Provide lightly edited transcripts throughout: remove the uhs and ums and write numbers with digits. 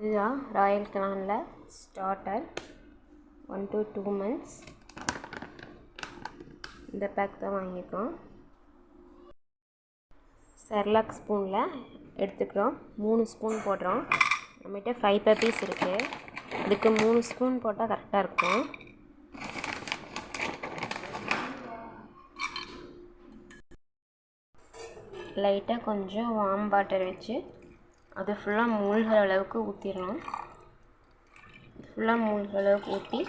இதுதான் Royal கனானில் starter 1 to 2 months. இந்த back தான் வாங்கியிருக்கோம். செர்லாக் ஸ்பூனில் எடுத்துக்கிறோம். 3 ஸ்பூன் போடுறோம். நம்மகிட்ட 5 பப்பீஸ் இருக்குது. இதுக்கு 3 ஸ்பூன் போட்டால் கரெக்டாக இருக்கும். லைட்டாக கொஞ்சம் வார்ம் வாட்டர் வச்சு அது ஃபுல்லாக மூழ்கிற அளவுக்கு ஊற்றிடணும். ஃபுல்லாக மூழ்கிற அளவுக்கு ஊற்றி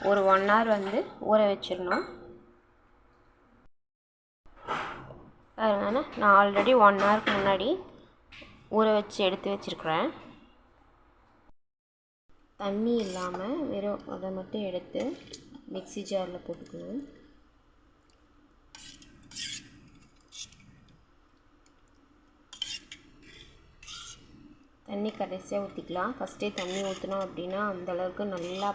ஒரு 1 hour வந்து ஊற வச்சிடணும். பாருங்க, நான் ஆல்ரெடி 1 hourக்கு முன்னாடி ஊற வச்சு எடுத்து வச்சுருக்கிறேன். தண்ணி இல்லாமல் வெறும் அதை மட்டும் எடுத்து மிக்ஸி ஜாரில் போட்டுக்கணும். தண்ணி கடைசியாக ஊற்றிக்கலாம். ஃபஸ்ட்டே தண்ணி ஊற்றினோம் அப்படின்னா அந்தளவுக்கு நல்லா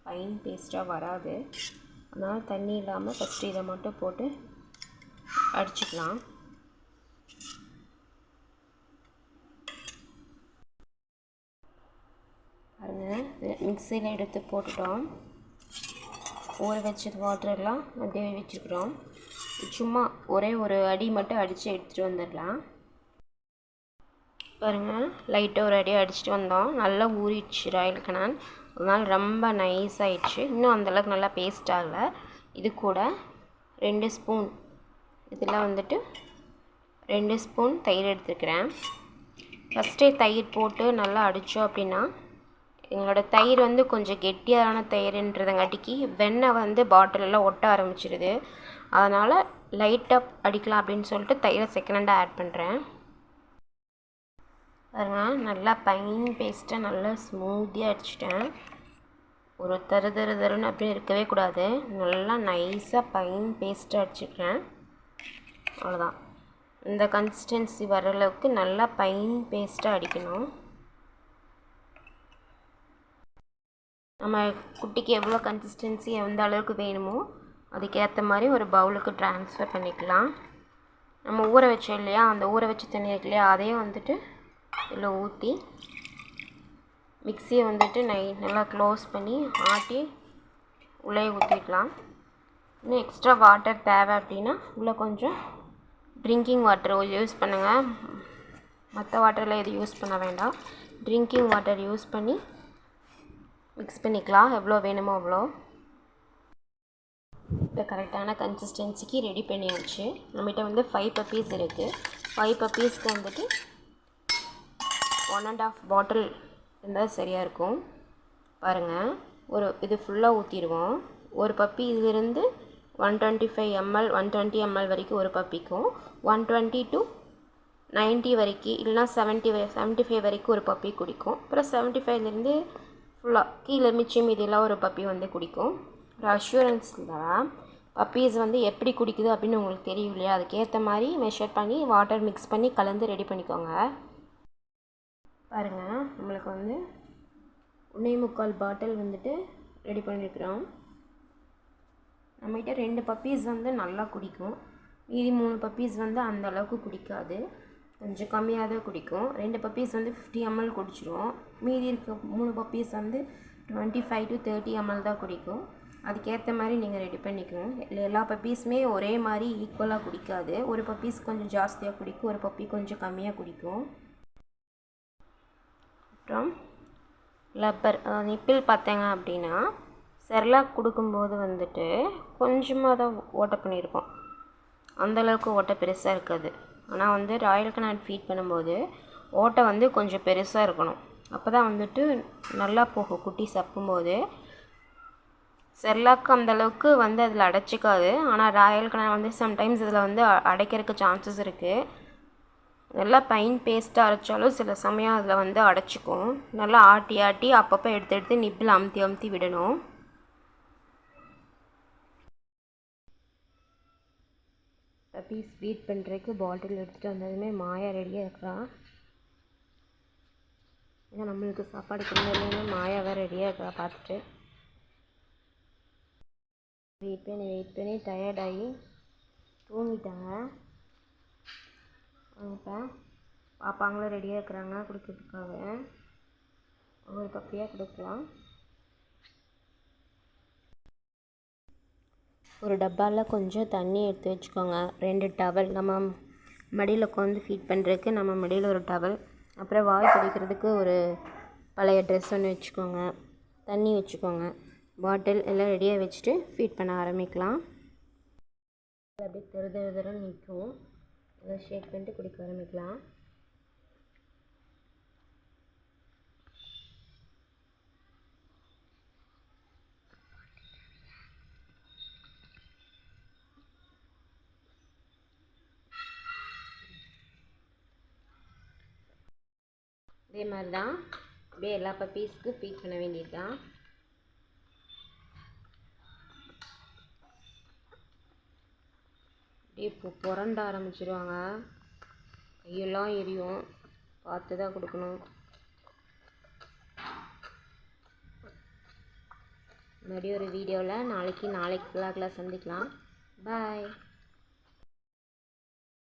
ஃபைன் பேஸ்ட்டாக வராது. அதனால் தண்ணி இல்லாமல் ஃபஸ்ட்டு இதை மட்டும் போட்டு அடிச்சுக்கலாம். பாருங்கள், மிக்சியில் எடுத்து போட்டுட்டோம். ஊற வச்ச வாட்டரெல்லாம் அப்படியே வச்சுருக்குறோம். சும்மா ஒரே ஒரு அடி மட்டும் அடித்து எடுத்துகிட்டு வந்துடலாம். பாருங்கள், லைட்டாக ஒரு அடி அடிச்சுட்டு வந்தோம். நல்லா ஊறிடுச்சு ராயல் கனான். அதனால் ரொம்ப நைஸ் ஆகிடுச்சு. இன்னும் அந்தளவுக்கு நல்லா பேஸ்ட் ஆகலை. இது கூட 2 ஸ்பூன் இதில் வந்துட்டு 2 ஸ்பூன் தயிர் எடுத்துக்கிறேன். ஃபஸ்ட்டே தயிர் போட்டு நல்லா அடித்தோம் அப்படின்னா எங்களோட தயிர் வந்து கொஞ்சம் கெட்டியான தயிர்ன்றதங்காட்டிக்கு வெண்ணெய் வந்து பாட்டிலெல்லாம் ஒட்ட ஆரம்பிச்சிடுது. அதனால் லைட்டாக அடிக்கலாம் அப்படின்னு சொல்லிட்டு தயிரை செகண்டாக ஆட் பண்ணுறேன். பாருங்கள், நல்லா ஃபைன் பேஸ்ட்டாக நல்லா ஸ்மூத்தியாக அடிச்சிட்டேன். ஒரு தருன்னு அப்படியே இருக்கவே கூடாது. நல்லா நைஸாக ஃபைன் பேஸ்ட்டாக அடிச்சிக்கிறேன். அவ்வளோதான். இந்த கன்சிஸ்டன்சி வர அளவுக்கு நல்லா ஃபைன் பேஸ்ட்டாக அடிக்கணும். நம்ம குட்டிக்கு எவ்வளோ கன்சிஸ்டன்சி எந்த அளவுக்கு வேணுமோ அதுக்கேற்ற மாதிரி ஒரு பவுலுக்கு ட்ரான்ஸ்ஃபர் பண்ணிக்கலாம். நம்ம ஊற வச்சோம் இல்லையா, அந்த ஊற வச்ச தண்ணி இருக்கு இல்லையா, அதையும் வந்துட்டு இதில் ஊற்றி மிக்சியை வந்துட்டு நல்லா க்ளோஸ் பண்ணி ஆட்டி உள்ளே ஊற்றிக்கலாம். இன்னும் எக்ஸ்ட்ரா வாட்டர் தேவை அப்படின்னா உள்ளே கொஞ்சம் ட்ரிங்கிங் வாட்டர் யூஸ் பண்ணுங்கள். மற்ற வாட்டரில் எதுவும் யூஸ் பண்ண வேண்டாம். ட்ரிங்கிங் வாட்டர் யூஸ் பண்ணி மிக்ஸ் பண்ணிக்கலாம். எவ்வளோ வேணுமோ அவ்வளோ. இப்போ கரெக்டான கன்சிஸ்டன்சிக்கு ரெடி பண்ணியாச்சு. நம்மகிட்ட வந்து 5 பப்பீஸ் இருக்குது. 5 பப்பீஸ்க்கு வந்துட்டு 1.5 பாட்டில் இருந்தால் சரியாக இருக்கும். பாருங்கள், இது ஃபுல்லாக ஊற்றிடுவோம். ஒரு பப்பி இதிலிருந்து 125 ml 120 ml வரைக்கும் ஒரு பப்பிக்கும், 120 to 90 வரைக்கும் இல்லைனா 75 வரைக்கும் ஒரு பப்பி குடிக்கும். அப்புறம் 75லேருந்து ஃபுல்லாக கீழே மிச்சம் இதெல்லாம் ஒரு பப்பி வந்து குடிக்கும். ஒரு அஷூரன்ஸ் தான் பப்பீஸ் வந்து எப்படி குடிக்குது அப்படின்னு உங்களுக்கு தெரியும் இல்லையா, அதுக்கேற்ற மாதிரி மெஷர் பண்ணி வாட்டர் மிக்ஸ் பண்ணி கலந்து ரெடி பண்ணிக்கோங்க. பாருங்கள், நம்மளுக்கு வந்து 1.25 பாட்டில் வந்துட்டு ரெடி பண்ணியிருக்கிறோம். நம்மகிட்ட 2 பப்பீஸ் வந்து நல்லா குடிக்கும். மீதி 3 பப்பீஸ் வந்து அந்த அளவுக்கு குடிக்காது, கொஞ்சம் கம்மியாக தான் குடிக்கும். 2 பப்பீஸ் வந்து 50 ml குடிச்சிரும். மீதி இருக்க 3 பப்பீஸ் வந்து 25 to 30 ml தான் குடிக்கும். அதுக்கேற்ற மாதிரி நீங்கள் ரெடி பண்ணிக்கணும். எல்லா பப்பீஸுமே ஒரே மாதிரி ஈக்குவலாக குடிக்காது. ஒரு பப்பீஸ் கொஞ்சம் ஜாஸ்தியாக குடிக்கும், ஒரு பப்பி கொஞ்சம் கம்மியாக குடிக்கும். அப்புறம் லப்பர் நிப்பிள் பார்த்தீங்க அப்படின்னா செர்லாக் கொடுக்கும்போது வந்துட்டு கொஞ்சமாக தான் ஓட்டை பண்ணியிருப்போம். அந்தளவுக்கு ஓட்டை பெருசாக இருக்காது. ஆனால் வந்து ராயல் கனான் ஃபீட் பண்ணும்போது ஓட்டை வந்து கொஞ்சம் பெருசாக இருக்கணும். அப்போ தான் வந்துட்டு நல்லா போகும். குட்டி சப்பும்போது செர்லாக்கு அந்தளவுக்கு வந்து அதில் அடைச்சிக்காது. ஆனால் ராயல் கனான் வந்து சம்டைம்ஸ் இதில் வந்து அடைக்கிறதுக்கு சான்சஸ் இருக்குது. நல்லா ஃபைன் பேஸ்ட்டாக அரைச்சாலும் சில சமயம் அதில் வந்து அடைச்சிக்கும். நல்லா ஆட்டி ஆட்டி அப்பப்போ எடுத்து நிப்பில் அமுத்தி விடணும். பப்பீஸ் ஃபீட் பண்ணுறதுக்கு பாட்டில் எடுத்துகிட்டு வந்ததுமே மாயா ரெடியாக இருக்கிறான். ஏன்னா நம்மளுக்கு சாப்பாடு கொடுத்ததுமே மாயாவை ரெடியாக இருக்கிறா. பார்த்துட்டு வெயிட் பண்ணி டயர்டாகி தூங்கிட்டாங்க. இப்போ பாப்பாங்களும் ரெடியாக இருக்கிறாங்க குடிக்கிறதுக்காக. ஒரு பப்பியாக கொடுக்கலாம். ஒரு டப்பாவில் கொஞ்சம் தண்ணி எடுத்து வச்சுக்கோங்க. 2 டவல், நம்ம மடியில் உட்காந்து ஃபீட் பண்ணுறதுக்கு நம்ம மடியில் ஒரு டவல், அப்புறம் வாய் துடைக்கிறதுக்கு ஒரு பழைய ட்ரெஸ் ஒன்று வச்சுக்கோங்க. தண்ணி வச்சுக்கோங்க. பாட்டில் எல்லாம் ரெடியாக வச்சுட்டு ஃபீட் பண்ண ஆரம்பிக்கலாம். அப்படியே தெருன்னு நிற்கும். அதை ஷேக் பண்ணிட்டு குடிக்க ஆரம்பிக்கலாம். இதே மாதிரி தான் அப்படியே எல்லா பப்பீஸ்க்கு ஃபீட் பண்ண வேண்டியது தான். அப்படியே புரண்ட ஆரம்பிச்சிடுவாங்க. கையெல்லாம் எரியும். பார்த்து தான் கொடுக்கணும். மறுபடியும் ஒரு வீடியோவில் நாளைக்கு vlogல சந்திக்கலாம். பாய்.